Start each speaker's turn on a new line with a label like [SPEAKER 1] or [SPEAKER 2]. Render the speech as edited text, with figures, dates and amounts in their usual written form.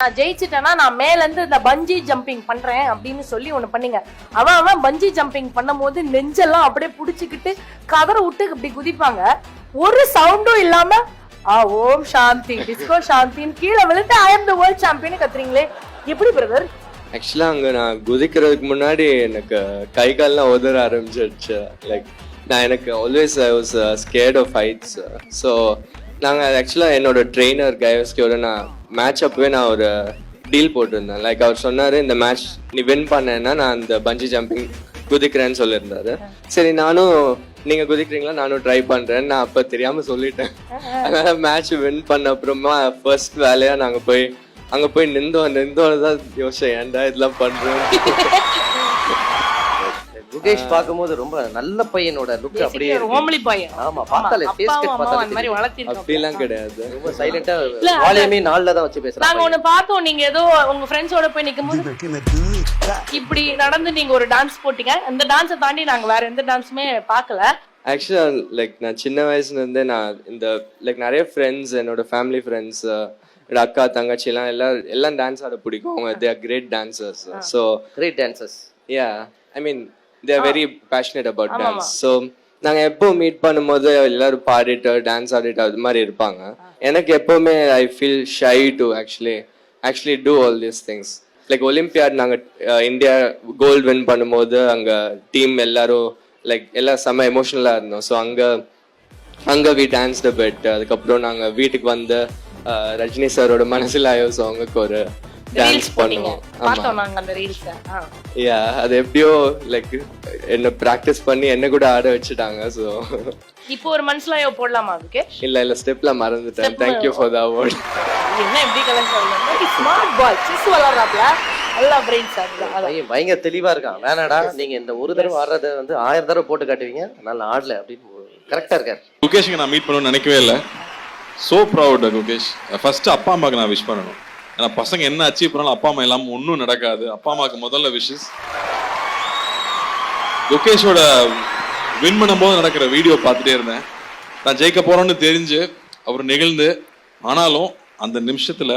[SPEAKER 1] நான் ஜெயிச்சிட்டேன்னா நான் மேல இருந்து இந்த பஞ்சி ஜம்பிங் பண்றேன் அப்படின்னு சொல்லி ஒண்ணு பண்ணீங்க. அவன் பஞ்சி ஜம்பிங் பண்ணும் போது நெஞ்செல்லாம் அப்படியே புடிச்சுக்கிட்டு கதற விட்டு இப்படி குதிப்பாங்க. ஒரு சவுண்டும் இல்லாம ஓம் சாந்தி டிஸ்கோ சாந்தின்னு கீழே விழுந்து I am the world champion கத்துறீங்களே, எப்படி பிரதர்?
[SPEAKER 2] ஆக்சுவலா அங்க நான் குதிக்கிறதுக்கு முன்னாடி எனக்கு கை கால்லாம் உதற ஆரம்பிச்சிருச்சு. லைக் எனக்கு always I was scared of heights. So நாங்கள் ஆக்சுவலாக என்னோட ட்ரெயினர் கைவஸ்கியோட நான் மேட்ச் அப்பவே நான் ஒரு டீல் போட்டிருந்தேன். லைக் அவர் சொன்னார், இந்த மேட்ச் நீ வின் பண்ணேன்னா நான் அந்த பஞ்சி ஜம்பிங் குதிக்கிறேன்னு சொல்லியிருந்தாரு. சரி நானும் நீங்கள் குதிக்கிறீங்களா நானும் ட்ரை பண்ணுறேன்னு நான் அப்போ தெரியாமல் சொல்லிட்டேன். அதனால மேட்ச் வின் பண்ண அப்புறமா ஃபர்ஸ்ட் வேலையாக நாங்கள் போய் அங்கே போய் நின்றோன்னு தான் யோசிச்சேன், ஏன்டா இதெல்லாம் பண்ணுறோம்.
[SPEAKER 3] குகேஷ் பாக்கும்போது ரொம்ப நல்ல பையனோட லுக் அப்படியே
[SPEAKER 1] ஹோம்லி பையன்.
[SPEAKER 3] ஆமா, பார்த்தாலே ஃபேஸ் கட்
[SPEAKER 1] அந்த
[SPEAKER 3] பார்த்தாலே
[SPEAKER 1] மாதிரி வளர்த்திருக்கோம்.
[SPEAKER 2] அப்படிலாம் கிடையாது.
[SPEAKER 3] ரொம்ப சைலண்டா வால்யூமே நாள்ல தான் வச்சு பேசுறாங்க.
[SPEAKER 1] நாங்க ஒண்ணு பார்த்தோம், நீங்க ஏதோ உங்க ஃப்ரெண்ட்ஸோட போய் நிக்கும்போது இப்படி நடந்து நீங்க ஒரு டான்ஸ் போட்டீங்க. அந்த டான்ஸை தாண்டி நாங்க வேற எந்த டான்ஸுமே பார்க்கல.
[SPEAKER 2] ஆக்சுவலா லைக் நான் சின்ன வயசுல இருந்தே நான் இந்த லைக் நிறைய ஃப்ரெண்ட்ஸ், என்னோட ஃபேமிலி ஃப்ரெண்ட்ஸ், என்னோட அக்கா தங்கச்சி எல்லாம் டான்ஸ் ஆட பிடிக்கும். அவங்க they are great dancers. So
[SPEAKER 3] great dancers.
[SPEAKER 2] Yeah I mean they are very passionate about dance. So நாங்கள் எப்போ மீட் பண்ணும்போது எல்லாரும் பாடிட்டு டான்ஸ் ஆடிட்டு அது மாதிரி இருப்பாங்க. எனக்கு எப்போவுமே I feel shy to actually do all these things. Like Olympiad நாங்கள் இந்தியா கோல்டு வின் பண்ணும்போது அங்கே டீம் எல்லாரும் லைக் எல்லாம் செம்ம எமோஷ்னலாக இருந்தோம். ஸோ அங்கே வி டான்ஸ்ட் பெட். அதுக்கப்புறம் நாங்கள் வீட்டுக்கு வந்து ரஜினி சாரோட மனசில் ஆயோ சாங்குக்கு ஒரு டான்ஸ் பண்ணுவோம். யா அது எப்படியோ லைக் என்ன ப்ராக்டிஸ் பண்ணி என்ன கூட ஆட வச்சுட்டாங்க. ஸோ
[SPEAKER 1] இப்போ ஒரு மனசுல போடலாமா அதுக்கு?
[SPEAKER 2] இல்ல ஸ்டெப்ல மறந்துட்டேன். Thank you for the award.
[SPEAKER 1] என்ன எப்படி கலந்து ஸ்மார்ட் பாய் செஸ் விளையாடுறாப்ல, நல்லா பிரெயின் சார்.
[SPEAKER 3] பயங்கர தெளிவா இருக்கான். வேணாடா நீங்க இந்த ஒரு தடவை ஆடுறத வந்து 1000 தடவை போட்டு காட்டுவீங்க, நல்லா ஆடல அப்படின்னு கரெக்டா இருக்காரு.
[SPEAKER 4] குகேஷ்க்கு நான் மீட் பண்ணணும்னு நினைக்கவே இல்லை. So proud Gukesh. ஃபர்ஸ்ட் அப்பா அம்மாவுக்கு நான் விஷ் பண்ணணும். ஏன்னா பசங்க என்ன அச்சீவ் பண்ணாலும் அப்பா அம்மா இல்லாமல் ஒன்றும் நடக்காது. அப்பா அம்மாவுக்கு முதல்ல விஷஸ். குகேஷோட வின் பண்ணும்போது நடக்கிற வீடியோ பார்த்துட்டே இருந்தேன். நான் ஜெயிக்க போறோன்னு தெரிஞ்சு அவர் நெகிழ்ந்து, ஆனாலும் அந்த நிமிஷத்துல